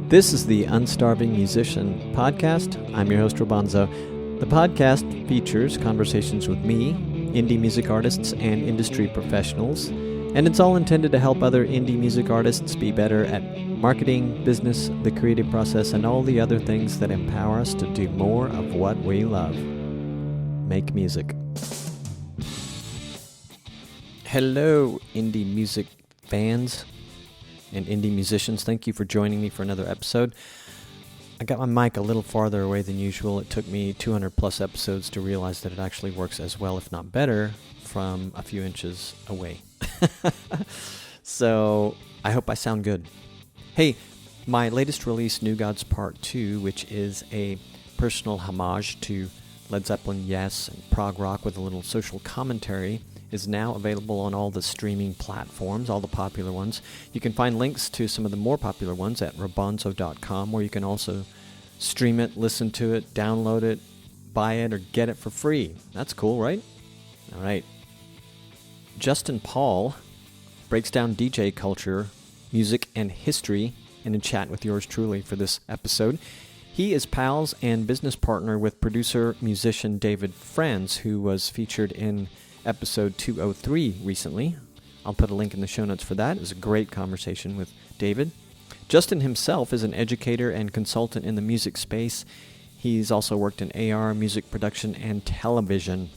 This is the Unstarving Musician podcast. I'm your host, Robonzo. The podcast features conversations with me, indie music artists, and industry professionals, and it's all intended to help other indie music artists be better at marketing, business, the creative process, and all the other things that empower us to do more of what we love. Make music. Hello, indie music fans and indie musicians. Thank you for joining me for another episode. I got my mic a little farther away than usual. It took me 200 plus episodes to realize that it actually works as well, if not better, from a few inches away. So I hope I sound good. Hey, my latest release, New Gods Part 2, which is a personal homage to Led Zeppelin, Yes, and prog rock with a little social commentary, is now available on all the streaming platforms, all the popular ones. You can find links to some of the more popular ones at robonzo.com, where you can also stream it, listen to it, download it, buy it, or get it for free. That's cool, right? All right. Justin Paul breaks down DJ culture, music, and history in a chat with yours truly for this episode. He is pals and business partner with producer-musician David Franz, who was featured in episode 203 recently. I'll put a link in the show notes for that. It was a great conversation with David. Justin himself is an educator and consultant in the music space. He's also worked in AR, music production, and television.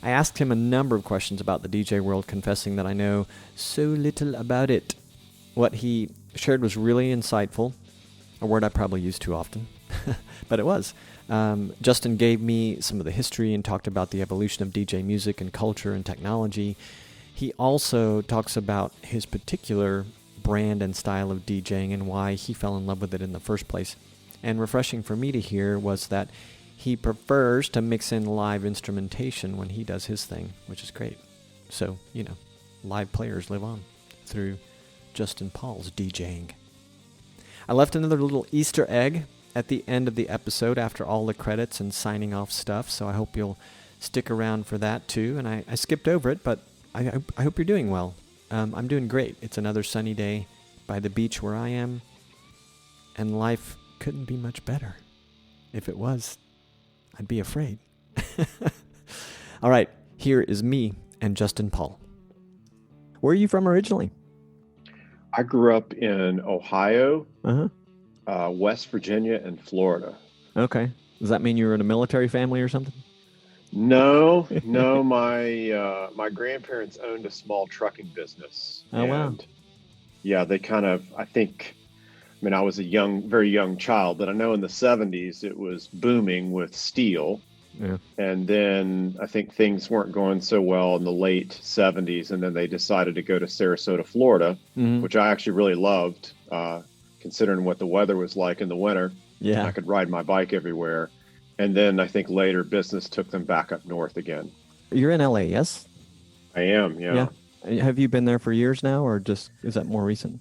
I asked him a number of questions about the DJ world, confessing that I know so little about it. What he shared was really insightful, a word I probably use too often, but it was. Justin gave me some of the history and talked about the evolution of DJ music and culture and technology. He also talks about his particular brand and style of DJing and why he fell in love with it in the first place. And refreshing for me to hear was that he prefers to mix in live instrumentation when he does his thing, which is great. So, live players live on through Justin Paul's DJing. I left another little Easter egg at the end of the episode after all the credits and signing off stuff, so I hope you'll stick around for that too. And I skipped over it, but I hope you're doing well. I'm doing great. It's another sunny day by the beach where I am, and life couldn't be much better. If it was, I'd be afraid. All right, here is me and Justin Paul. Where are you from originally? I grew up in Ohio, West Virginia, and Florida. Okay. Does that mean you were in a military family or something? No. My grandparents owned a small trucking business. Oh, wow. Yeah, they I was a very young child, but I know in the 70s it was booming with steel. Yeah. And then I think things weren't going so well in the late 70s, and then they decided to go to Sarasota, Florida, which I actually really loved, considering what the weather was like in the winter. Yeah. I could ride my bike everywhere. And then I think later business took them back up north again. You're in LA, yes? I am, yeah. Have you been there for years now, or is that more recent?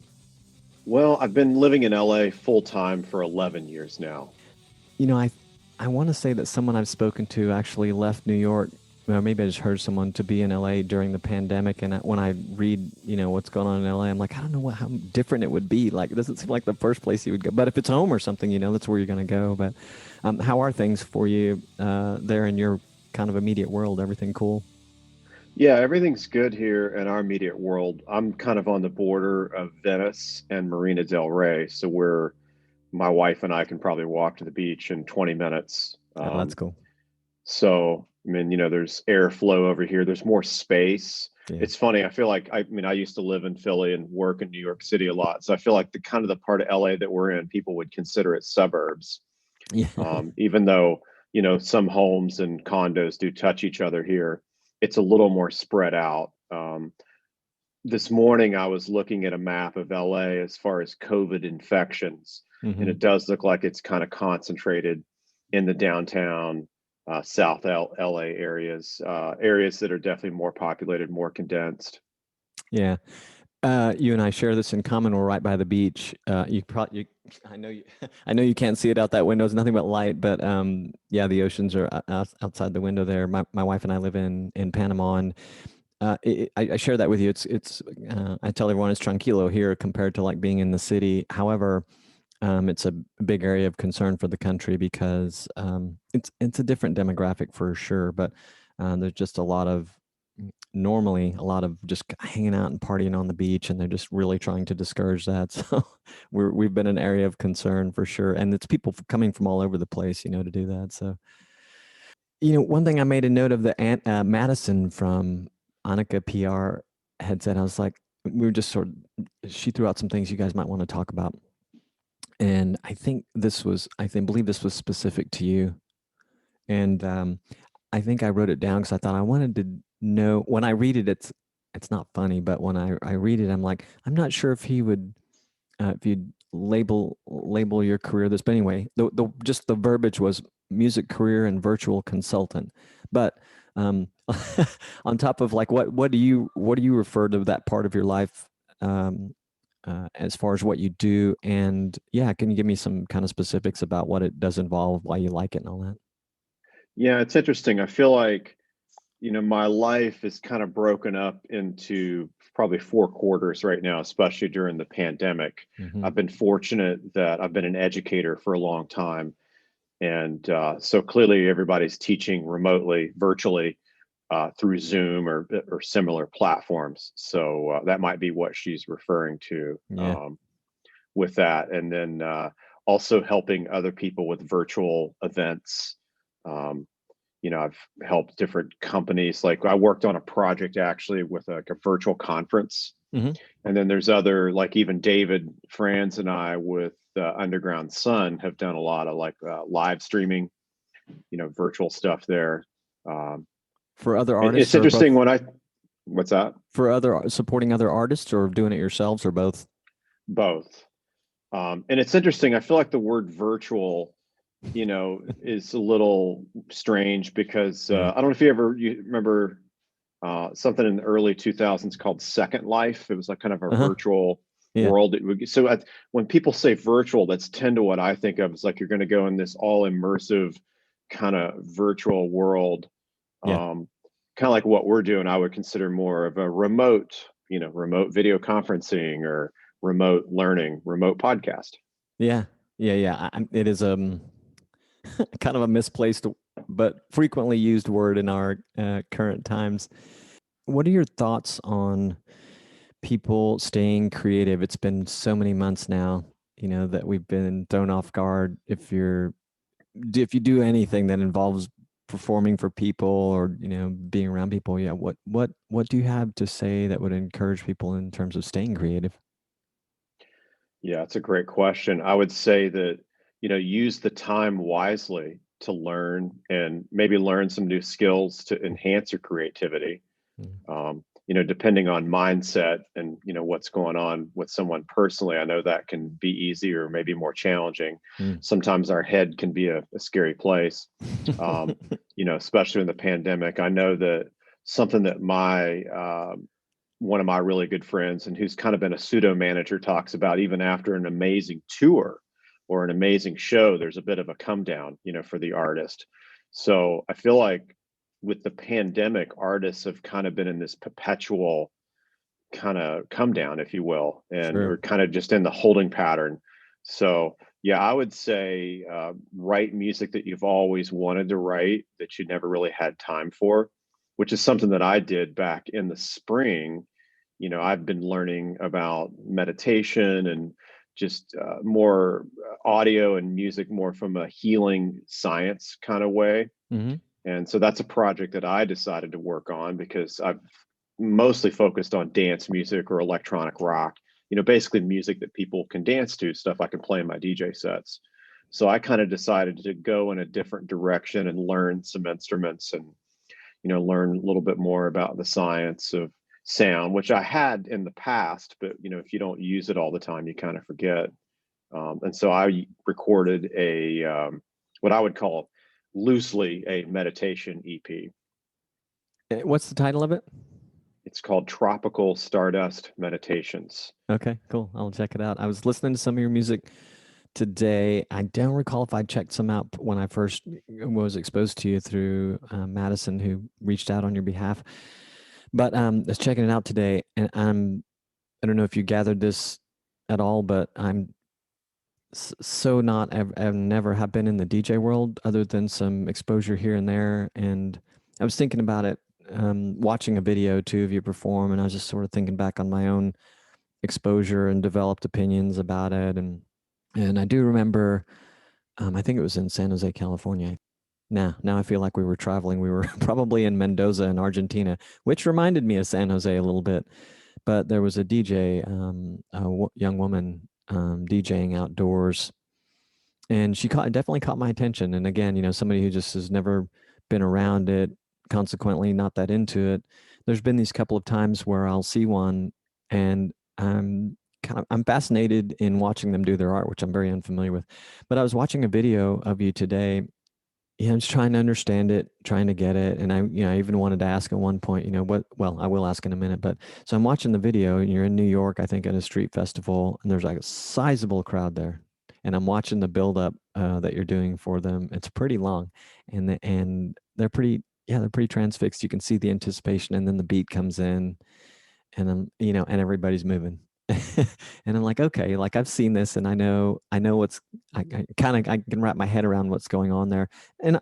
Well, I've been living in LA full time for 11 years now. I want to say that someone I've spoken to actually left New York. Well, maybe I just heard someone to be in LA during the pandemic. And when I read, what's going on in LA, I'm like, I don't know how different it would be. Like, it doesn't seem like the first place you would go. But if it's home or something, that's where you're going to go. But how are things for you there in your kind of immediate world? Everything cool? Yeah, everything's good here in our immediate world. I'm kind of on the border of Venice and Marina del Rey. So my wife and I can probably walk to the beach in 20 minutes. Oh, that's cool. So, there's airflow over here. There's more space. Yeah. It's funny. I feel like, I used to live in Philly and work in New York City a lot. So I feel like the part of LA that we're in, people would consider it suburbs. Yeah. Even though, some homes and condos do touch each other here, it's a little more spread out. This morning, I was looking at a map of LA as far as COVID infections. And it does look like it's kind of concentrated in the downtown, South LA areas that are definitely more populated, more condensed. Yeah. You and I share this in common. We're right by the beach. I know you can't see it out that window. It's nothing but light, but the oceans are outside the window there. My wife and I live in Panama, and I share that with you. It's I tell everyone it's tranquilo here compared to like being in the city. However, It's a big area of concern for the country because it's a different demographic for sure, but there's just a lot of normally a lot of just hanging out and partying on the beach, and they're just really trying to discourage that. So we've been an area of concern for sure, and it's people coming from all over the place, to do that. So one thing I made a note of the Madison from Annika PR had said, I was like, we were just she threw out some things you guys might want to talk about. And I believe this was specific to you. And I think I wrote it down because I thought I wanted to know when I read it, it's not funny, but when I read it, I'm like, I'm not sure if if you'd label your career this, but anyway, just the verbiage was music career and virtual consultant. But on top of like, what do you refer to that part of your life as far as what you do? And yeah, can you give me some kind of specifics about what it does involve, why you like it and all that? Yeah, it's interesting. I feel like, my life is kind of broken up into probably four quarters right now, especially during the pandemic. Mm-hmm. I've been fortunate that I've been an educator for a long time. And so clearly everybody's teaching remotely, virtually, through Zoom or similar platforms. So that might be what she's referring to Yeah. with that. And then also helping other people with virtual events. Um, I've helped different companies. Like I worked on a project actually with a virtual conference. Mm-hmm. And then there's other, like even David Franz and I with Underground Sun have done a lot of like live streaming, virtual stuff there. For other It's artists or interesting both? what's that? For supporting other artists or doing it yourselves or both? Both. And it's interesting. I feel like the word virtual, is a little strange because Yeah. I don't know if you remember something in the early 2000s called Second Life. It was like kind of a Uh-huh. virtual Yeah. world. When people say virtual, that's tend to what I think of as like you're going to go in this all immersive kind of virtual world. Yeah. Kind of like what we're doing, I would consider more of a remote video conferencing or remote learning, remote podcast. Yeah. Yeah. Yeah. It is kind of a misplaced but frequently used word in our current times. What are your thoughts on people staying creative? It's been so many months now, that we've been thrown off guard. If you do anything that involves performing for people or being around people, yeah, what do you have to say that would encourage people in terms of staying creative? Yeah, it's a great question. I would say that, use the time wisely to learn and maybe learn some new skills to enhance your creativity. Mm. Depending on mindset and, what's going on with someone personally, I know that can be easy or maybe more challenging. Mm. Sometimes our head can be a scary place, especially in the pandemic. I know that something that one of my really good friends and who's kind of been a pseudo manager talks about even after an amazing tour or an amazing show, there's a bit of a come down, for the artist. So I feel like with the pandemic, artists have kind of been in this perpetual kind of come down, if you will, and Sure. we're kind of just in the holding pattern. So yeah, I would say write music that you've always wanted to write that you never really had time for, which is something that I did back in the spring. I've been learning about meditation and just more audio and music more from a healing science kind of way. Mm-hmm. And so that's a project that I decided to work on because I've mostly focused on dance music or electronic rock, basically music that people can dance to, stuff I can play in my DJ sets. So I kind of decided to go in a different direction and learn some instruments and, learn a little bit more about the science of sound, which I had in the past, but, if you don't use it all the time, you kind of forget. And so I recorded what I would call loosely a meditation EP. What's the title of it? It's called Tropical Stardust Meditations. Okay, cool. I'll check it out. I was listening to some of your music today. I don't recall if I checked some out when I first was exposed to you through Madison, who reached out on your behalf. But I was checking it out today, and I don't know if you gathered this at all, but I'm So not, I've never have been in the DJ world other than some exposure here and there. And I was thinking about it, watching a video too of you perform, and I was just sort of thinking back on my own exposure and developed opinions about it. And I do remember, I think it was in San Jose, California. Now I feel like we were traveling. We were probably in Mendoza in Argentina, which reminded me of San Jose a little bit. But there was a DJ, young woman DJing outdoors, and she definitely caught my attention. And again, somebody who just has never been around it, consequently not that into it. There's been these couple of times where I'll see one, and I'm fascinated in watching them do their art, which I'm very unfamiliar with. But I was watching a video of you today. Yeah, I'm just trying to understand it, trying to get it. And I even wanted to ask at one point, well, I will ask in a minute, but so I'm watching the video, and you're in New York, I think, at a street festival, and there's like a sizable crowd there. And I'm watching the build up that you're doing for them. It's pretty long, and they're pretty, yeah, they're pretty transfixed. You can see the anticipation, and then the beat comes in, and and everybody's moving. And I'm like, okay, like I've seen this, and I know what's, I can wrap my head around what's going on there. And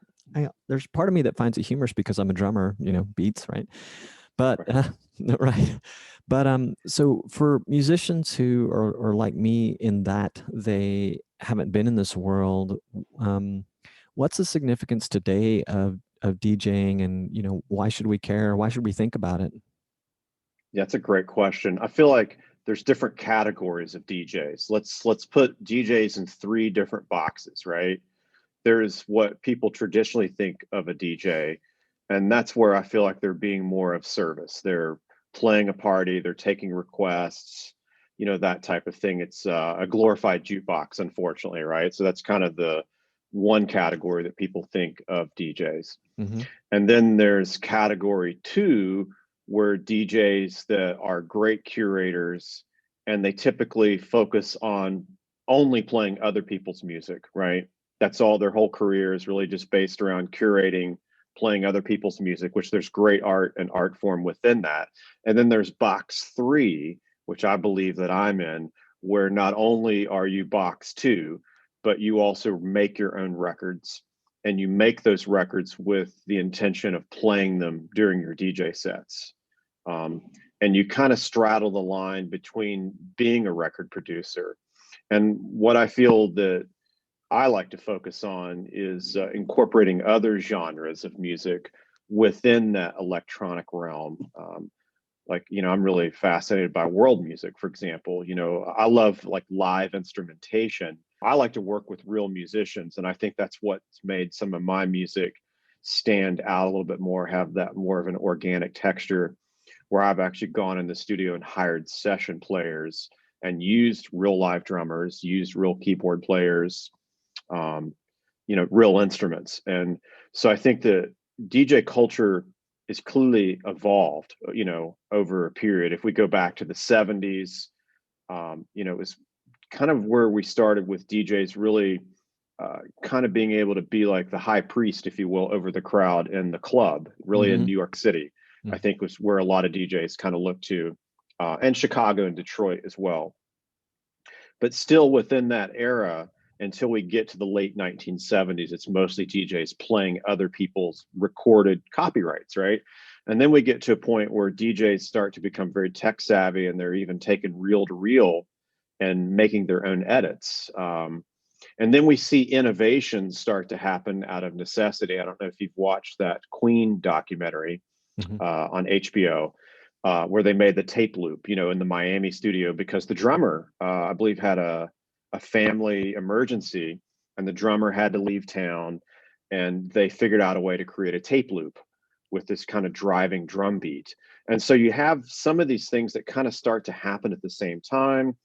there's part of me that finds it humorous because I'm a drummer, beats, right? But right. But so for musicians who are like me in that they haven't been in this world, um, what's the significance today of DJing, and why should we care? Why should we think about it? Yeah, that's a great question. I feel like there's different categories of DJs. Let's put DJs in three different boxes, right? There's what people traditionally think of a DJ, and that's where I feel like they're being more of service. They're playing a party, they're taking requests, that type of thing. It's a glorified jukebox, unfortunately, right? So that's kind of the one category that people think of DJs. Mm-hmm. And then there's category two, where DJs that are great curators, and they typically focus on only playing other people's music, right? That's all. Their whole career is really just based around curating, playing other people's music, which there's great art and art form within that. And then there's box three, which I believe that I'm in, where not only are you box two, but you also make your own records, and you make those records with the intention of playing them during your DJ sets. Um, and you kind of straddle the line between being a record producer. And what I feel that I like to focus on is incorporating other genres of music within that electronic realm. I'm really fascinated by world music, for example. I love like live instrumentation. I like to work with real musicians, and I think that's what's made some of my music stand out a little bit more, have that more of an organic texture, where I've actually gone in the studio and hired session players and used real live drummers, used real keyboard players, um, real instruments. And so I think that DJ culture is clearly evolved, over a period. If we go back to the 70s, it was kind of where we started with DJs really kind of being able to be like the high priest, if you will, over the crowd in the club, really in Mm-hmm. New York City. I think was where a lot of DJs kind of looked to, and Chicago and Detroit as well. But still within that era, until we get to the late 1970s, it's mostly DJs playing other people's recorded copyrights, right? And then we get to a point where DJs start to become very tech savvy, and they're even taking reel to reel and making their own edits. And then we see innovations start to happen out of necessity. I don't know if you've watched that Queen documentary Mm-hmm. on HBO, where they made the tape loop, in the Miami studio, because the drummer, I believe, had a family emergency, and the drummer had to leave town, and they figured out a way to create a tape loop with this kind of driving drum beat. And so you have some of these things that kind of start to happen at the same time.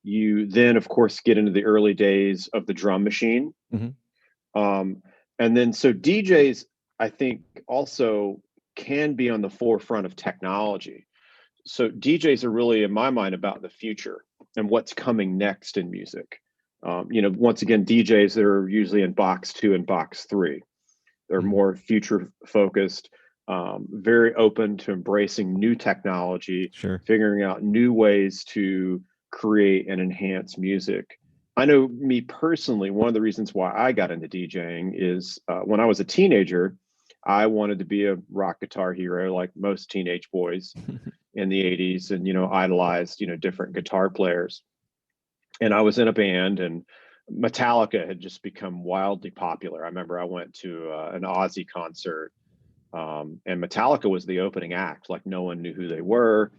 You then, of course, get into the early days of the drum machine. Mm-hmm. And then, so DJs, I think, also can be on the forefront of technology. So DJs are really, in my mind, about the future and what's coming next in music. Once again, DJs that are usually in box two and box three. They're Mm-hmm. more future focused, very open to embracing new technology, Sure. figuring out new ways to create and enhance music. I know me personally, one of the reasons why I got into DJing is when I was a teenager, I wanted to be a rock guitar hero like most teenage boys in the 80s, and, idolized, different guitar players. And I was in a band, and Metallica had just become wildly popular. I remember I went to an Ozzy concert, and Metallica was the opening act. Like, no one knew who they were,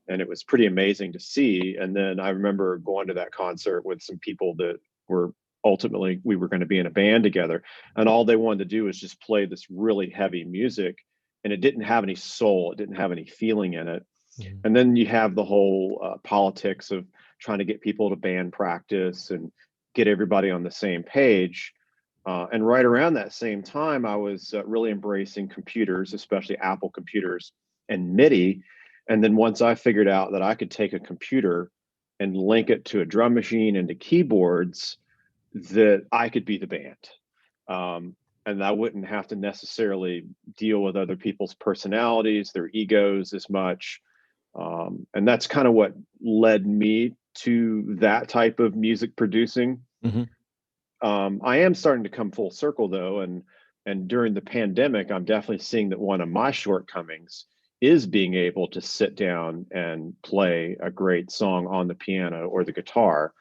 and it was pretty amazing to see. And then I remember going to that concert with some people that were ultimately, we were going to be in a band together, and all they wanted to do was just play this really heavy music, and it didn't have any soul, it didn't have any feeling in it. Mhm. And then you have the whole politics of trying to get people to band practice and get everybody on the same page. And right around that same time, I was really embracing computers, especially Apple computers and MIDI. And then once I figured out that I could take a computer and link it to a drum machine and to keyboards, that I could be the band. And I wouldn't have to necessarily deal with other people's personalities, their egos as much. And that's kind of what led me to that type of music producing. Mhm. I am starting to come full circle though, and during the pandemic, I'm definitely seeing that one of my shortcomings is being able to sit down and play a great song on the piano or the guitar.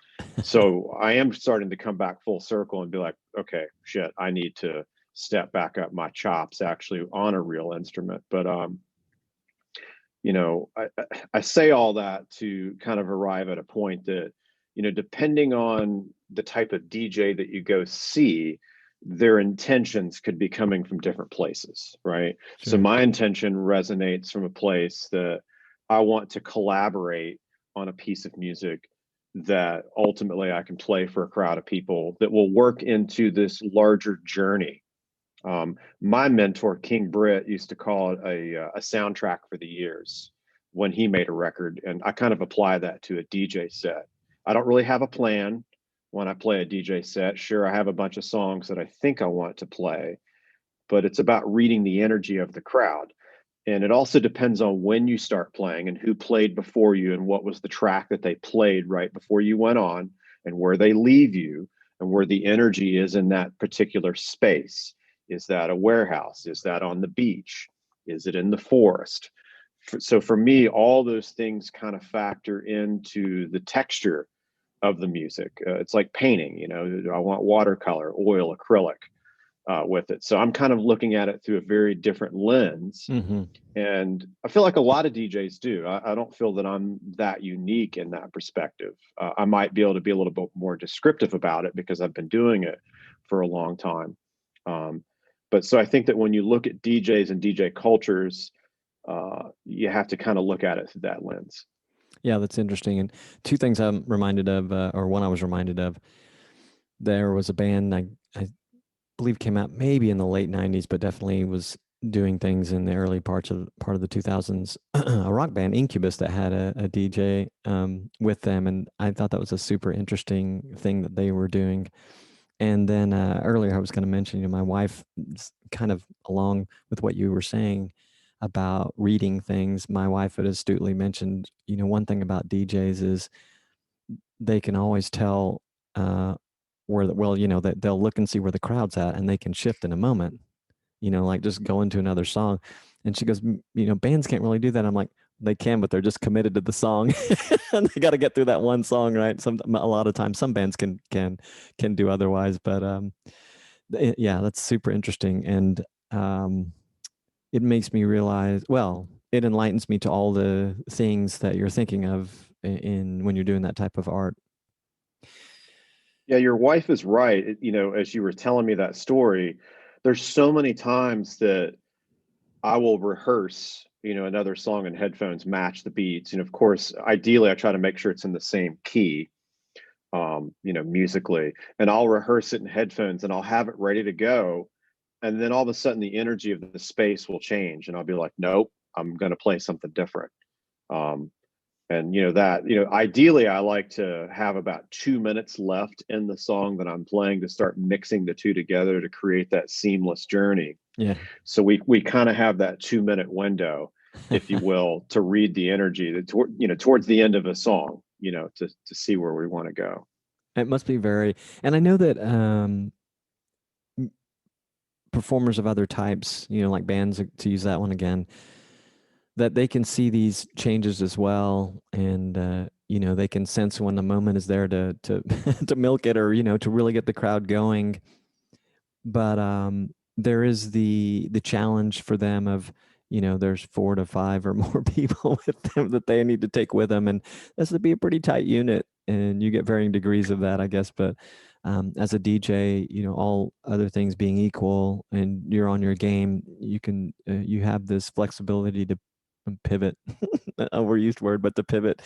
So I am starting to come back full circle and be like, okay, shit, I need to step back up my chops actually on a real instrument. But I say all that to kind of arrive at a point that, depending on the type of DJ that you go see, their intentions could be coming from different places, right? So Sure. my intention resonates from a place that I want to collaborate on a piece of music that ultimately I can play for a crowd of people that will work into this larger journey. My mentor, King Britt, used to call it a soundtrack for the years when he made a record. And I kind of apply that to a DJ set. I don't really have a plan when I play a DJ set. Sure, I have a bunch of songs that I think I want to play, but it's about reading the energy of the crowd. And it also depends on when you start playing and who played before you and what was the track that they played right before you went on and where they leave you and where the energy is in that particular space. Is that a warehouse? Is that on the beach? Is it in the forest? So for me, all those things kind of factor into the texture of the music. It's like painting, I want watercolor, oil, acrylic with it. So I'm kind of looking at it through a very different lens. Hmm. And I feel like a lot of DJs do. I don't feel that I'm that unique in that perspective. I might be able to be a little bit more descriptive about it because I've been doing it for a long time. But so I think that when you look at DJs and DJ cultures, you have to kind of look at it through that lens. Yeah, that's interesting. And two things I'm reminded of, or one I was reminded of, there was a band I believe came out maybe in the late 90s, but definitely was doing things in the early part of the 2000s, a rock band, Incubus, that had a DJ with them. And I thought that was a super interesting thing that they were doing. And then earlier I was going to mention, my wife, kind of along with what you were saying about reading things, my wife had astutely mentioned, one thing about DJs is they can always tell that they'll look and see where the crowd's at and they can shift in a moment, like just go into another song. And she goes, bands can't really do that. I'm like, they can, but they're just committed to the song and they got to get through that one song, right? A lot of times some bands can do otherwise, but yeah, that's super interesting. And it makes me realize, well, it enlightens me to all the things that you're thinking of in when you're doing that type of art. Yeah, your wife is right. As you were telling me that story, there's so many times that I will rehearse, another song in headphones, match the beats. And of course, ideally, I try to make sure it's in the same key, musically. And I'll rehearse it in headphones and I'll have it ready to go. And then all of a sudden, the energy of the space will change. And I'll be like, nope, I'm going to play something different. Um, and ideally I like to have about 2 minutes left in the song that I'm playing to start mixing the two together to create that seamless journey. Yeah. So we kind of have that 2 minute window, if you will, to read the energy that towards the end of a song, to see where we want to go. It must be very, and I know that performers of other types, like bands, to use that one again, that they can see these changes as well, and they can sense when the moment is there to to milk it, or to really get the crowd going. But there is the challenge for them of, there's 4 to 5 or more people with them that they need to take with them, and that's to be a pretty tight unit, and you get varying degrees of that, I guess. But as a DJ, all other things being equal, and you're on your game, you have this flexibility to pivot, overused word, but to pivot,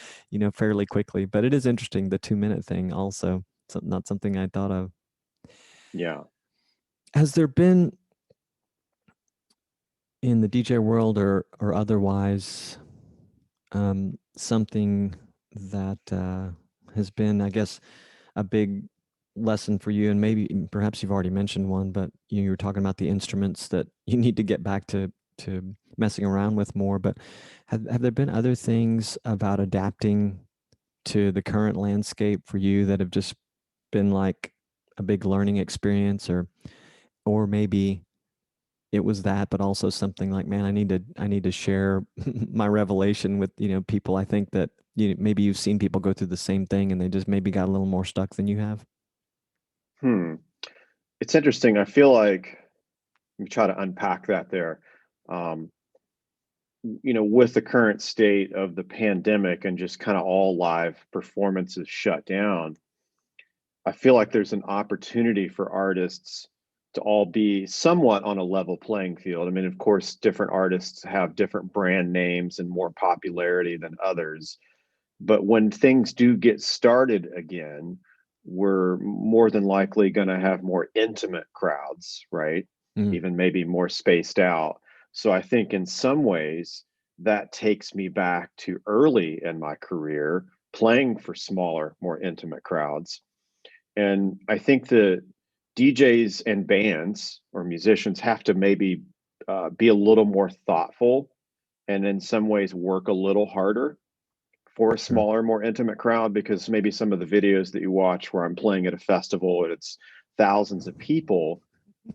fairly quickly. But it is interesting, the 2-minute thing also. Not something I thought of. Yeah. Has there been, in the DJ world or otherwise, something that has been, I guess, a big lesson for you? And maybe perhaps you've already mentioned one, but you were talking about the instruments that you need to get back to messing around with more. But have there been other things about adapting to the current landscape for you that have just been like a big learning experience, or maybe it was that, but also something like, man, I need to share my revelation with, people. I think that maybe you've seen people go through the same thing, and they just maybe got a little more stuck than you have. Hmm. It's interesting. I feel like we try to unpack that there. Um, with the current state of the pandemic and just kind of all live performances shut down, I feel like there's an opportunity for artists to all be somewhat on a level playing field. I mean, of course, different artists have different brand names and more popularity than others. But when things do get started again, we're more than likely going to have more intimate crowds, right? Mm, Even maybe more spaced out. So I think in some ways that takes me back to early in my career playing for smaller, more intimate crowds. And I think that DJs and bands or musicians have to maybe be a little more thoughtful and in some ways work a little harder for a sure. smaller, more intimate crowd, because maybe some of the videos that you watch where I'm playing at a festival and it's thousands of people,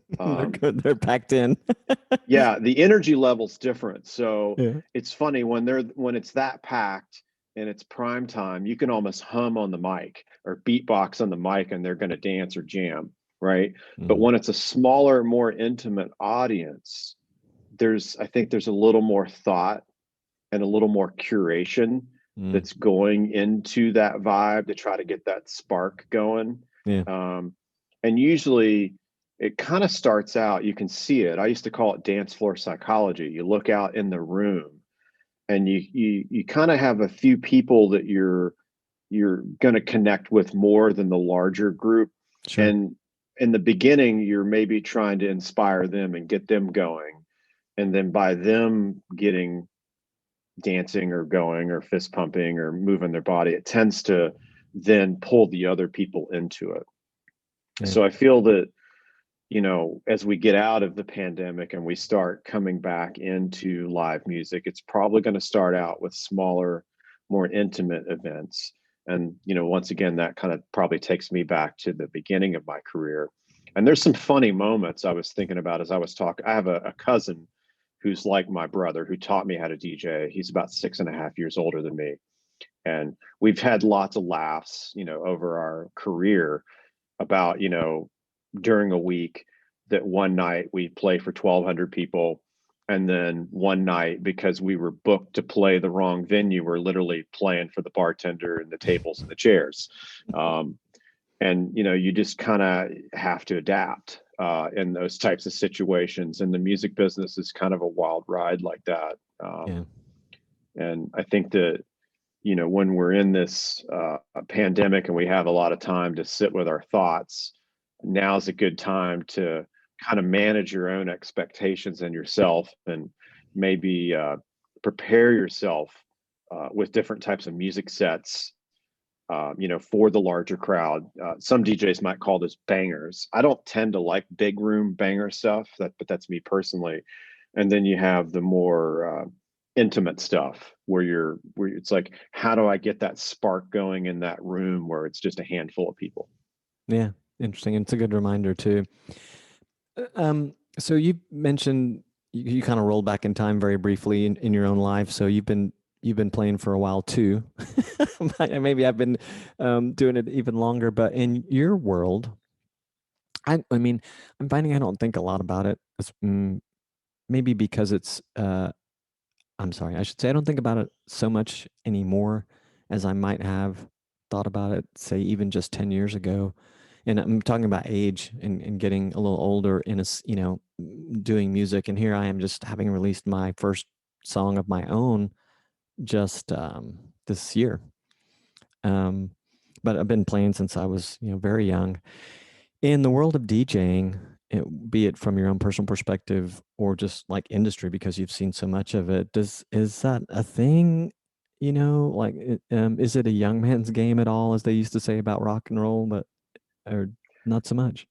They're um, good. They're packed in. yeah, the energy level's different. So Yeah. it's funny when it's that packed and it's prime time, you can almost hum on the mic or beatbox on the mic and they're going to dance or jam, right? But Mm, when it's a smaller, more intimate audience, I think there's a little more thought and a little more curation mm, that's going into that vibe to try to get that spark going. yeah. Um, and usually it kind of starts out, you can see it. I used to call it dance floor psychology. You look out in the room and you kind of have a few people that you're going to connect with more than the larger group. Sure. And in the beginning, you're maybe trying to inspire them and get them going. And then by them getting dancing or going or fist pumping or moving their body, it tends to then pull the other people into it. Yeah. So I feel that, as we get out of the pandemic and we start coming back into live music, it's probably going to start out with smaller, more intimate events. And, once again, that kind of probably takes me back to the beginning of my career. And there's some funny moments I was thinking about as I was talking. I have a cousin who's like my brother who taught me how to DJ. He's about 6.5 years older than me. And we've had lots of laughs, over our career about, during a week that one night we play for 1,200 people. And then one night, because we were booked to play the wrong venue, we're literally playing for the bartender and the tables and the chairs. And you just kind of have to adapt in those types of situations, and the music business is kind of a wild ride like that. Yeah. And I think that when we're in this pandemic and we have a lot of time to sit with our thoughts, now's a good time to kind of manage your own expectations and yourself, and maybe prepare yourself with different types of music sets, for the larger crowd. Some DJs might call this bangers. I don't tend to like big room banger stuff, but that's me personally. And then you have the more intimate stuff where it's like, how do I get that spark going in that room where it's just a handful of people? Yeah, interesting. It's a good reminder too. So you mentioned you kind of rolled back in time very briefly in your own life. So you've been playing for a while too. Maybe I've been doing it even longer. But in your world, I mean, I'm finding I don't think a lot about it. Maybe because it's I'm sorry, I should say I don't think about it so much anymore as I might have thought about it, say, even just 10 years ago. And I'm talking about age and getting a little older in doing music. And here I am just having released my first song of my own just this year. Um, but I've been playing since I was, very young. In the world of DJing, be it from your own personal perspective or just like industry, because you've seen so much of it, is that a thing? Like, is it a young man's game at all, as they used to say about rock and roll, but or not so much?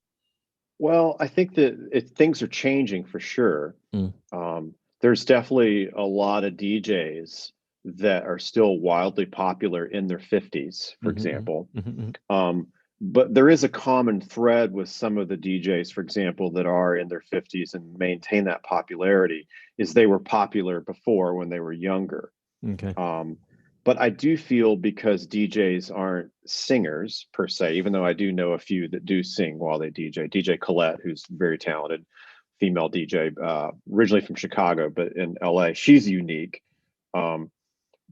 Well, I think that things are changing for sure. Mm. There's definitely a lot of DJs that are still wildly popular in their 50s, for Mhm, example. mhm, mhm, Um, but there is a common thread with some of the DJs, for example, that are in their 50s and maintain that popularity, is they were popular before when they were younger. mhm. Okay. Um, but I do feel, because DJs aren't singers per se, even though I do know a few that do sing while they DJ. DJ Colette, who's very talented female DJ, originally from Chicago, but in LA, she's unique. Um,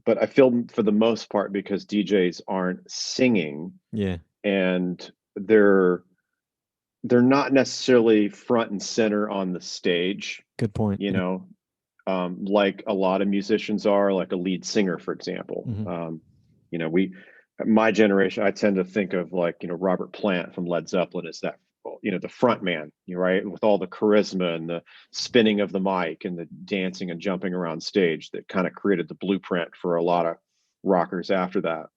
but I feel for the most part, because DJs aren't singing, Yeah. and they're not necessarily front and center on the stage, Good point. you Yeah. know, like a lot of musicians are, like a lead singer, for example. Mhm. We, my generation, I tend to think of, like, Robert Plant from Led Zeppelin as that, the front man, right, with all the charisma and the spinning of the mic and the dancing and jumping around stage that kind of created the blueprint for a lot of rockers after that.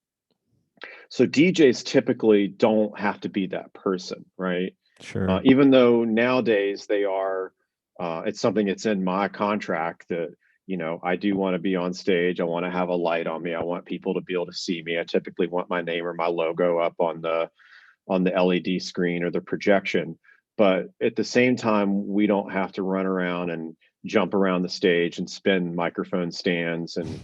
So DJs typically don't have to be that person, right? Sure. Even though nowadays they are, it's something that's in my contract that, I do want to be on stage. I want to have a light on me. I want people to be able to see me. I typically want my name or my logo up on the LED screen or the projection. But at the same time, we don't have to run around and jump around the stage and spin microphone stands and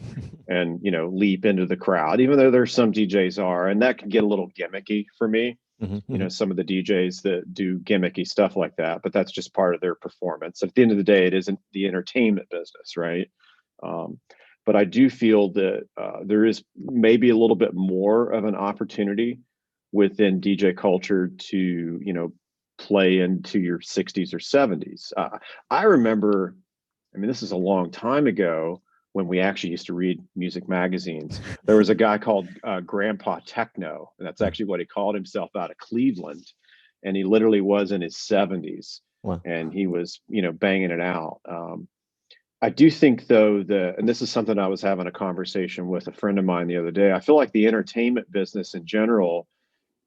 leap into the crowd, even though there's some DJs are, and that can get a little gimmicky for me. Mhm, mhm. Some of the DJs that do gimmicky stuff like that, but that's just part of their performance. At the end of the day, it isn't the entertainment business, right? Um, but I do feel that there is maybe a little bit more of an opportunity within DJ culture to, play into your 60s or 70s. I remember, I mean, this is a long time ago when we actually used to read music magazines. There was a guy called Grandpa Techno, and that's Uh, actually what he called himself, out of Cleveland. And he literally was in his 70s, Well, and he was, banging it out. I do think, though, and this is something I was having a conversation with a friend of mine the other day. I feel like the entertainment business in general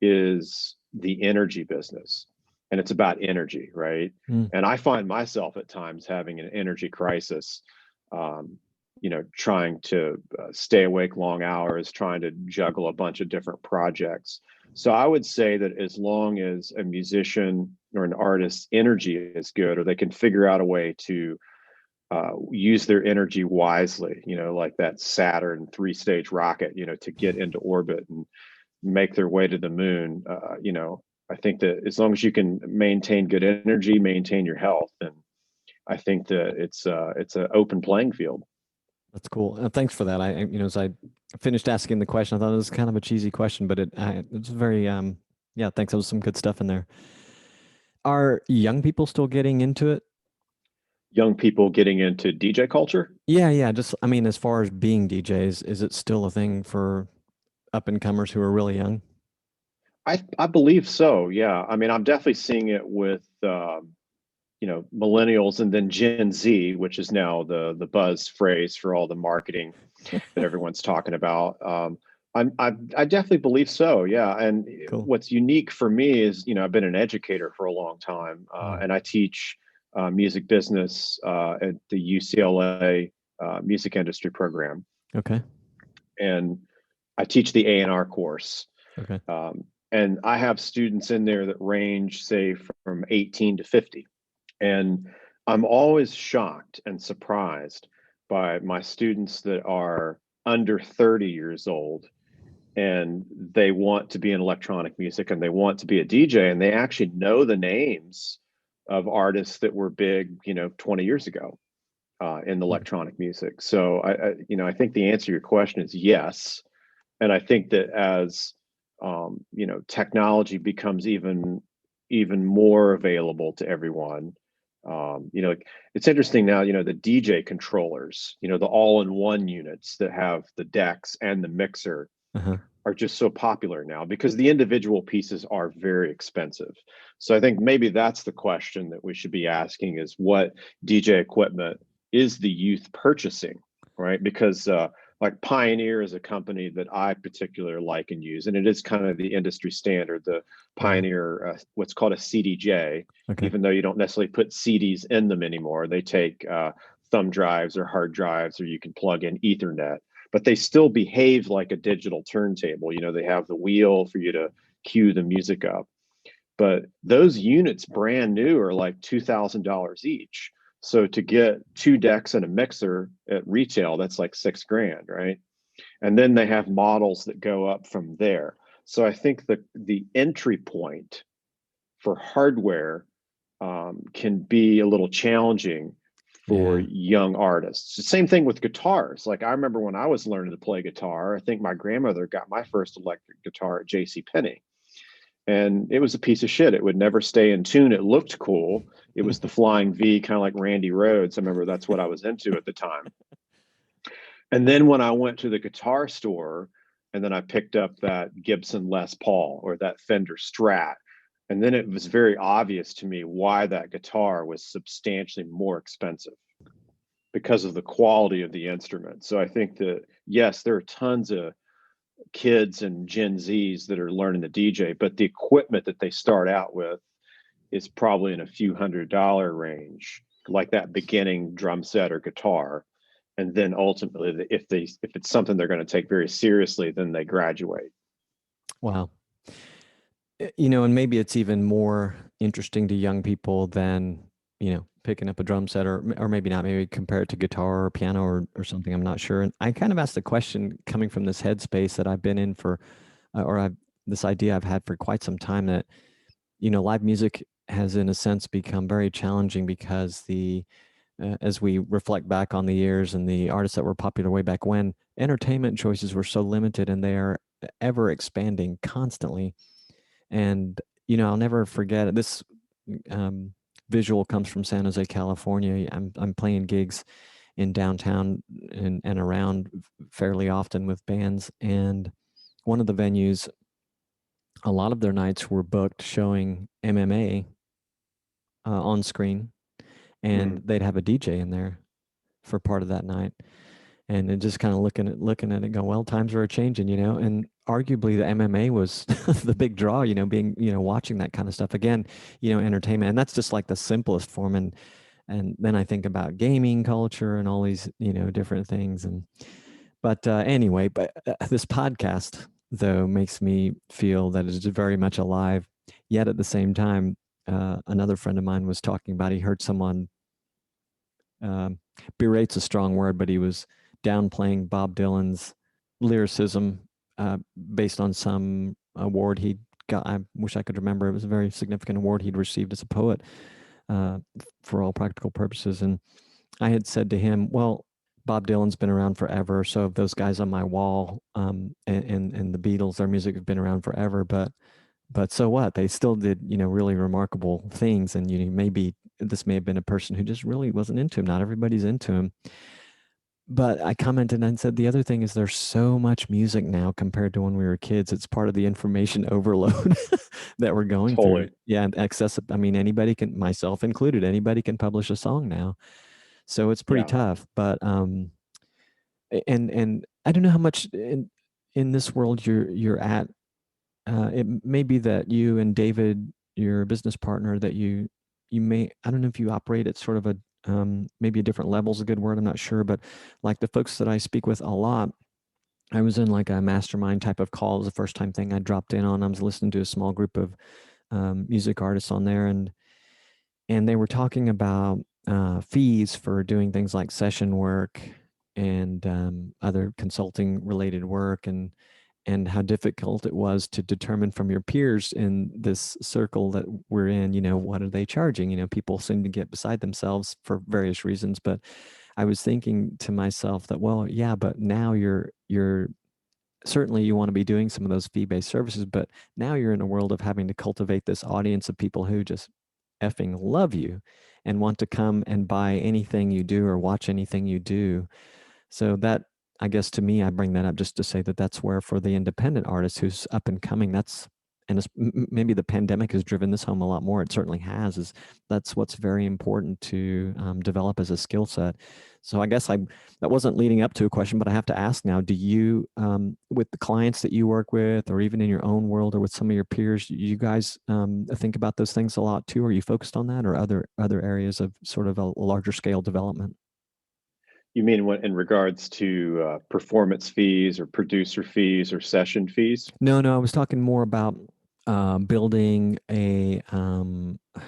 is the energy business, and it's about energy, right? mm, And I find myself at times having an energy crisis, um, trying to stay awake long hours, trying to juggle a bunch of different projects. So I would say that as long as a musician or an artist's energy is good, or they can figure out a way to use their energy wisely, like that Saturn three-stage rocket, to get into orbit and make their way to the moon. I think that as long as you can maintain good energy, maintain your health, and I think that it's an open playing field. that's cool. Thanks for that. As I finished asking the question, I thought it was kind of a cheesy question, but it's very, yeah, thanks. That was some good stuff in there. Are young people still getting into it? Young people getting into DJ culture, Yeah, yeah. Just, I mean, as far as being DJs, is it still a thing for up and comers who are really young? I believe so. Yeah, I mean, I'm definitely seeing it with millennials, and then Gen Z, which is now the buzz phrase for all the marketing that everyone's talking about. I definitely believe so. Yeah, and Cool. what's unique for me is, I've been an educator for a long time, Mm. and I teach music business at the UCLA music industry program. Okay. And I teach the A&R course. Okay. And I have students in there that range, say, from 18 to 50. And I'm always shocked and surprised by my students that are under 30 years old, and they want to be in electronic music and they want to be a DJ, and they actually know the names of artists that were big, 20 years ago in electronic music. So I think the answer to your question is yes. And I think that as technology becomes even more available to everyone, it's interesting now. The DJ controllers, the all-in-one units that have the decks and the mixer, Uh-huh. are just so popular now because the individual pieces are very expensive. So I think maybe that's the question that we should be asking: is what DJ equipment is the youth purchasing, right? Because like Pioneer is a company that I particularly like and use, and it is kind of the industry standard, the Pioneer, what's called a CDJ. Okay. Even though you don't necessarily put CDs in them anymore, they take thumb drives or hard drives, or you can plug in Ethernet, but they still behave like a digital turntable. They have the wheel for you to cue the music up. But those units brand new are like $2,000 each. So to get 2 decks and a mixer at retail, that's like $6,000, right? And then they have models that go up from there. So I think the entry point for hardware can be a little challenging for young artists. The same thing with guitars. Like I remember when I was learning to play guitar, I think my grandmother got my first electric guitar at J.C. Penney. And it was a piece of shit. It would never stay in tune. It looked cool. It was the Flying V, kind of like Randy Rhoads. I remember that's what I was into at the time. And then when I went to the guitar store, and then I picked up that Gibson Les Paul or that Fender Strat, and then it was very obvious to me why that guitar was substantially more expensive, because of the quality of the instrument. So I think that, yes, there are tons of kids and Gen Zs that are learning to DJ, but the equipment that they start out with is probably in a few $100 range, like that beginning drum set or guitar. And then ultimately, if it's something they're going to take very seriously, then they graduate. Wow. And maybe it's even more interesting to young people than, picking up a drum set, or maybe not, maybe compare it to guitar or piano or something. I'm not sure. And I kind of asked the question coming from this headspace that I've been in for, this idea I've had for quite some time, that, live music has in a sense become very challenging because as we reflect back on the years and the artists that were popular way back when, entertainment choices were so limited, and they are ever expanding constantly. And, I'll never forget this. Visual comes from San Jose, California. I'm playing gigs in downtown and around fairly often with bands. And one of the venues, a lot of their nights were booked showing MMA on screen, and they'd have a DJ in there for part of that night. And then just kind of looking at it, go, well, times are changing, and arguably the MMA was the big draw, being, watching that kind of stuff again, entertainment. And that's just like the simplest form. And then I think about gaming culture and all these, different things. But this podcast though makes me feel that it's very much alive. Yet at the same time, another friend of mine was talking about, he heard someone, berate's a strong word, but he was downplaying Bob Dylan's lyricism based on some award he got. I wish I could remember. It was a very significant award he'd received as a poet for all practical purposes. And I had said to him, well, Bob Dylan's been around forever. So have those guys on my wall, and the Beatles, their music has been around forever. But so what? They still did, really remarkable things. And maybe this may have been a person who just really wasn't into him. Not everybody's into him. But I commented and said, the other thing is there's so much music now compared to when we were kids. It's part of the information overload that we're going through. Yeah, and accessible. I mean, anybody can, myself included, anybody can publish a song now. So it's pretty tough. But and I don't know how much in this world you're at. It may be that you and David, your business partner, that you may, I don't know if you operate at sort of maybe a different level is a good word, I'm not sure, but like the folks that I speak with a lot, I was in like a mastermind type of call. It was the first time thing I dropped in on. I was listening to a small group of music artists on there, and they were talking about fees for doing things like session work and other consulting related work, and how difficult it was to determine from your peers in this circle that we're in, what are they charging? People seem to get beside themselves for various reasons, but I was thinking to myself that, well, yeah, but now you're certainly you want to be doing some of those fee-based services, but now you're in a world of having to cultivate this audience of people who just effing love you and want to come and buy anything you do or watch anything you do. So that, I guess, to me, I bring that up just to say that that's where, for the independent artist who's up and coming, and maybe the pandemic has driven this home a lot more. It certainly has. Is that's what's very important to develop as a skill set. So I guess that wasn't leading up to a question, but I have to ask now: do you, with the clients that you work with, or even in your own world, or with some of your peers, you guys think about those things a lot too? Are you focused on that, or other areas of sort of a larger scale development? You mean when in regards to performance fees or producer fees or session fees? No, no, I was talking more about building a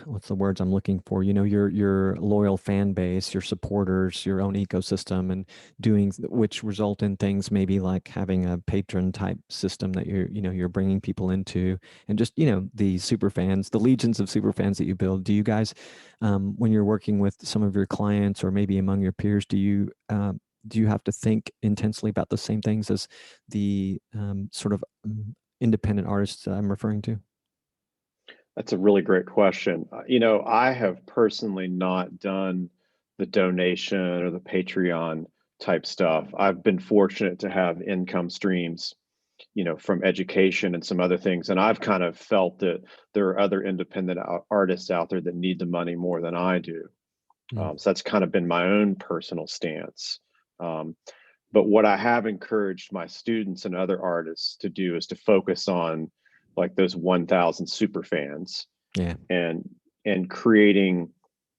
what's the words I'm looking for? Your loyal fan base, your supporters, your own ecosystem, and which result in things maybe like having a patron type system that you're bringing people into, and just the super fans, the legions of super fans that you build. Do you guys, when you're working with some of your clients or maybe among your peers, do you have to think intensely about the same things as the sort of independent artists that I'm referring to? That's a really great question. I have personally not done the donation or the Patreon type stuff. I've been fortunate to have income streams, from education and some other things. And I've kind of felt that there are other independent artists out there that need the money more than I do. Mm. So that's kind of been my own personal stance. Um, but what I have encouraged my students and other artists to do is to focus on like those 1,000 super fans Yeah. and creating,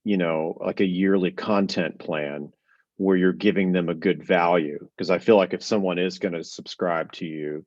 like a yearly content plan where you're giving them a good value. Because I feel like if someone is going to subscribe to you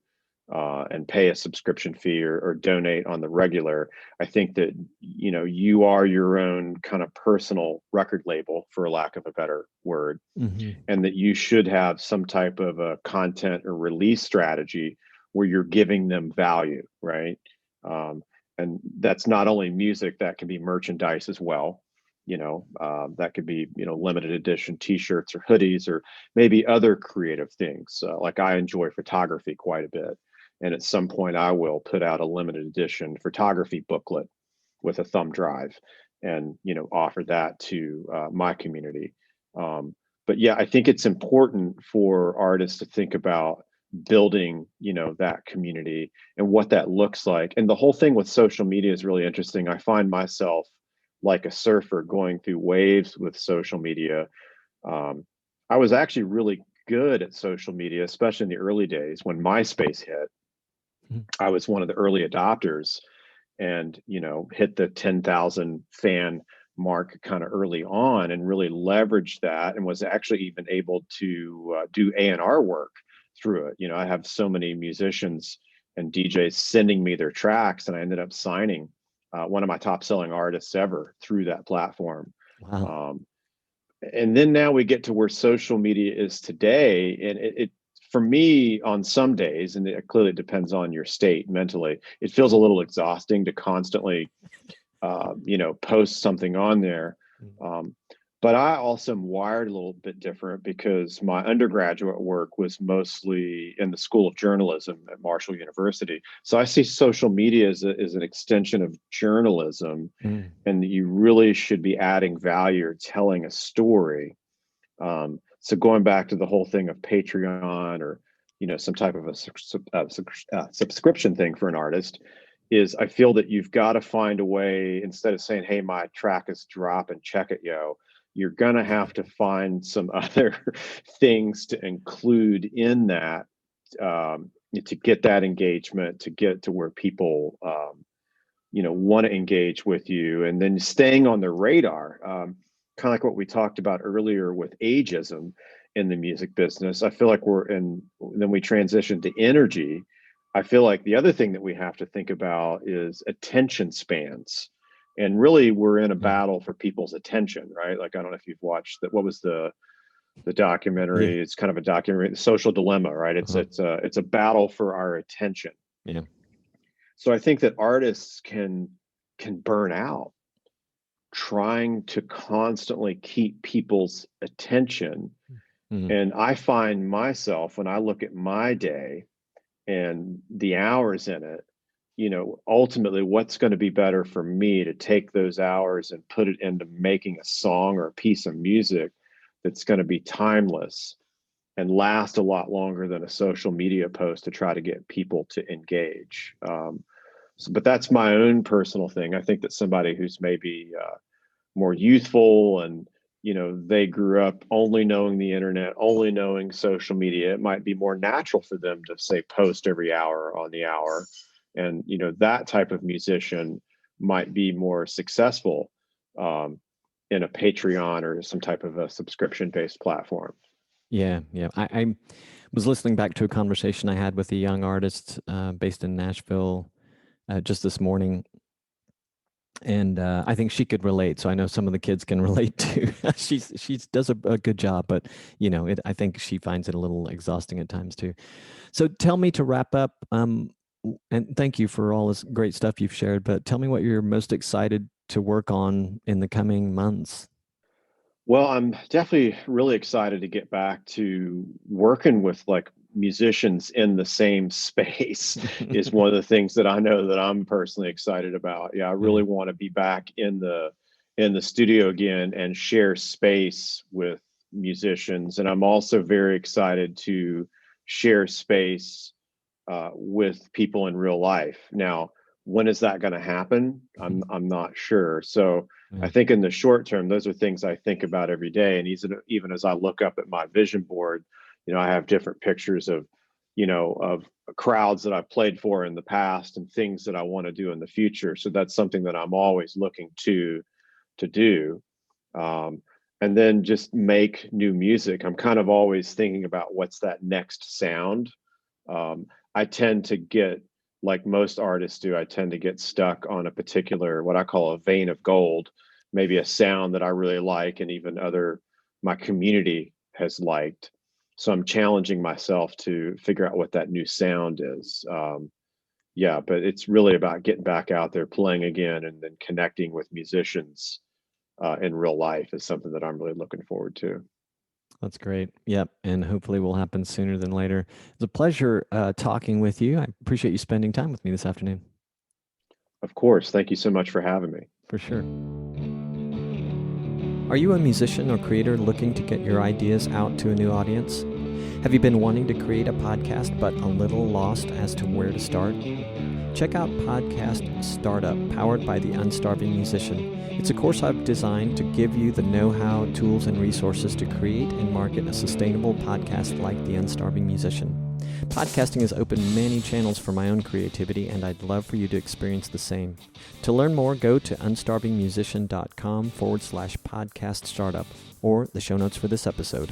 and pay a subscription fee or donate on the regular, I think that you are your own kind of personal record label, for lack of a better word, Hmm. and that you should have some type of a content or release strategy where you're giving them value, right? Um, and that's not only music, that can be merchandise as well. That could be limited edition T-shirts or hoodies or maybe other creative things. Like I enjoy photography quite a bit, and at some point I will put out a limited edition photography booklet with a thumb drive and offer that to my community. um, but yeah, I think it's important for artists to think about building that community and what that looks like. And the whole thing with social media is really interesting. I find myself like a surfer going through waves with social media. um, I was actually really good at social media, especially in the early days when MySpace hit. I was one of the early adopters and hit the 10,000 fan mark kind of early on and really leveraged that, and was actually even able to do A&R work through it. I have so many musicians and DJs sending me their tracks, and I ended up signing one of my top selling artists ever through that platform. Wow. um, and then now we get to where social media is today, and it for me on some days, and it clearly depends on your state mentally, it feels a little exhausting to constantly post something on there. um, but I also am wired a little bit different because my undergraduate work was mostly in the School of Journalism at Marshall University. So I see social media as an extension of journalism, Mm. and you really should be adding value or telling a story. So going back to the whole thing of Patreon or some type of a subscription thing for an artist, is I feel that you've got to find a way, instead of saying, "Hey, my track is drop and check it, yo," you're gonna have to find some other things to include in that, to get that engagement, to get to where people want to engage with you, and then staying on the radar. kind of like what we talked about earlier with ageism in the music business. I feel like then we transition to energy. I feel like the other thing that we have to think about is attention spans. And really, we're in a battle for people's attention, right? Like, I don't know if you've watched that. What was the documentary? Yeah. It's kind of a documentary, The Social Dilemma, right? It's a battle for our attention. Yeah. So I think that artists can burn out trying to constantly keep people's attention. And I find myself, when I look at my day and the hours in it, ultimately what's going to be better for me to take those hours and put it into making a song or a piece of music that's going to be timeless and last a lot longer than a social media post to try to get people to engage. But that's my own personal thing. I think that somebody who's maybe more youthful and they grew up only knowing the internet, only knowing social media, it might be more natural for them to say post every hour on the hour. And that type of musician might be more successful in a Patreon or some type of a subscription-based platform. Yeah. I was listening back to a conversation I had with a young artist based in Nashville just this morning. And I think she could relate. So I know some of the kids can relate too. She does a good job, but I think she finds it a little exhausting at times too. So tell me, to wrap up, and thank you for all this great stuff you've shared, but tell me what you're most excited to work on in the coming months. Well, I'm definitely really excited to get back to working with like musicians in the same space is one of the things that I know that I'm personally excited about. Yeah, I really want to be back in the studio again and share space with musicians. And I'm also very excited to share space with people in real life. Now, when is that going to happen? I'm not sure. So I think in the short term, those are things I think about every day. And even as I look up at my vision board, I have different pictures of crowds that I've played for in the past and things that I want to do in the future. So that's something that I'm always looking to do. And then just make new music. I'm kind of always thinking about what's that next sound. I tend to get, like most artists do, I tend to get stuck on a particular, what I call a vein of gold, maybe a sound that I really like and even my community has liked. So I'm challenging myself to figure out what that new sound is. But it's really about getting back out there, playing again, and then connecting with musicians in real life is something that I'm really looking forward to. That's great. Yep. And hopefully will happen sooner than later. It's a pleasure talking with you. I appreciate you spending time with me this afternoon. Of course. Thank you so much for having me. For sure. Are you a musician or creator looking to get your ideas out to a new audience? Have you been wanting to create a podcast but a little lost as to where to start? Check out Podcast Startup, powered by the Unstarving Musician. It's a course I've designed to give you the know-how, tools, and resources to create and market a sustainable podcast like the Unstarving Musician. Podcasting has opened many channels for my own creativity, and I'd love for you to experience the same. To learn more, go to unstarvingmusician.com/podcast startup or the show notes for this episode.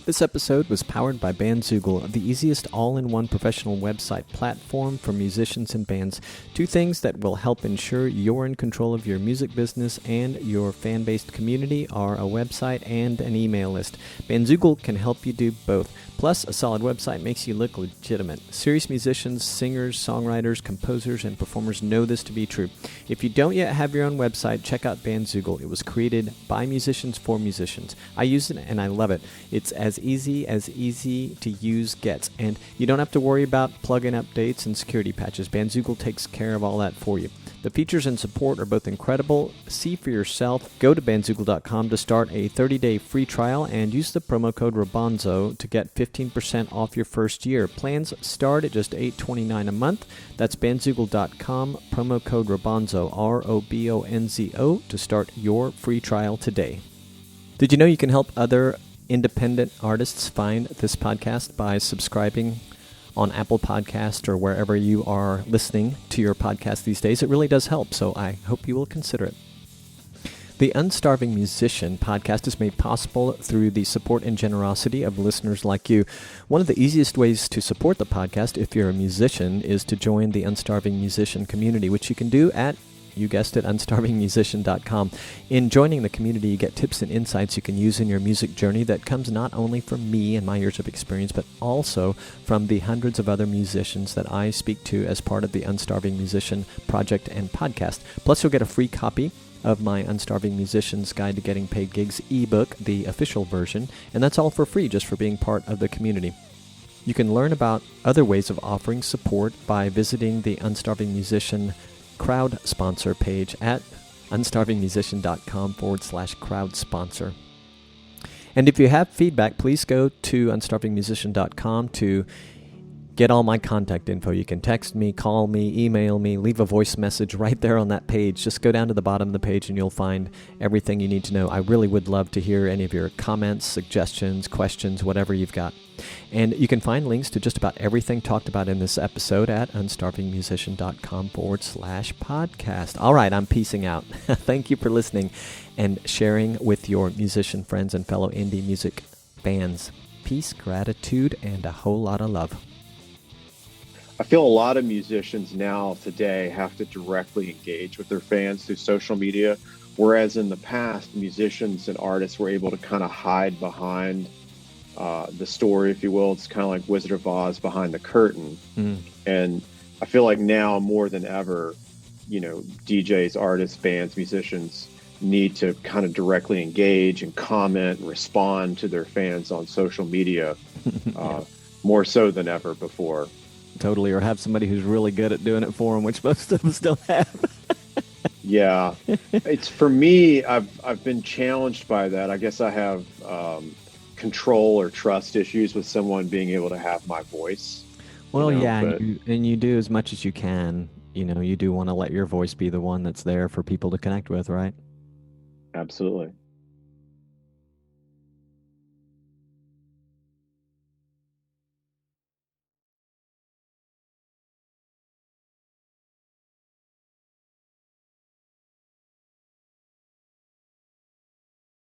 This episode was powered by Bandzoogle, the easiest all-in-one professional website platform for musicians and bands. Two things that will help ensure you're in control of your music business and your fan-based community are a website and an email list. Bandzoogle can help you do both. Plus, a solid website makes you look legitimate. Serious musicians, singers, songwriters, composers, and performers know this to be true. If you don't yet have your own website, check out Bandzoogle. It was created by musicians for musicians. I use it and I love it. It's as easy to use gets, and you don't have to worry about plugin updates and security patches. Bandzoogle takes care of all that for you. The features and support are both incredible. See for yourself. Go to bandzoogle.com to start a 30-day free trial and use the promo code ROBONZO to get 15% off your first year. Plans start at just $8.29 a month. That's bandzoogle.com, promo code ROBONZO, ROBONZO, to start your free trial today. Did you know you can help other independent artists find this podcast by subscribing on Apple Podcast or wherever you are listening to your podcast these days? It really does help, so I hope you will consider it. The Unstarving Musician podcast is made possible through the support and generosity of listeners like you. One of the easiest ways to support the podcast, if you're a musician, is to join the Unstarving Musician community, which you can do at, you guessed it, unstarvingmusician.com. In joining the community, you get tips and insights you can use in your music journey that comes not only from me and my years of experience, but also from the hundreds of other musicians that I speak to as part of the Unstarving Musician project and podcast. Plus, you'll get a free copy of my Unstarving Musician's Guide to Getting Paid Gigs ebook, the official version, and that's all for free just for being part of the community. You can learn about other ways of offering support by visiting the Unstarving Musician crowd sponsor page at unstarvingmusician.com/crowd sponsor. And if you have feedback, please go to unstarvingmusician.com to get all my contact info. You can text me, call me, email me, leave a voice message right there on that page. Just go down to the bottom of the page and you'll find everything you need to know. I really would love to hear any of your comments, suggestions, questions, whatever you've got. And you can find links to just about everything talked about in this episode at unstarvingmusician.com/podcast. All right, I'm peacing out. Thank you for listening and sharing with your musician friends and fellow indie music bands. Peace, gratitude, and a whole lot of love. I feel a lot of musicians now today have to directly engage with their fans through social media, whereas in the past, musicians and artists were able to kind of hide behind the story, if you will. It's kind of like Wizard of Oz behind the curtain. And I feel like now more than ever, DJs, artists, bands, musicians need to kind of directly engage and comment and respond to their fans on social media, more so than ever before. Totally, or have somebody who's really good at doing it for them, which most of us don't have. Yeah, it's for me. I've been challenged by that. I guess I have control or trust issues with someone being able to have my voice. Well, and you do as much as you can. You do want to let your voice be the one that's there for people to connect with, right? Absolutely.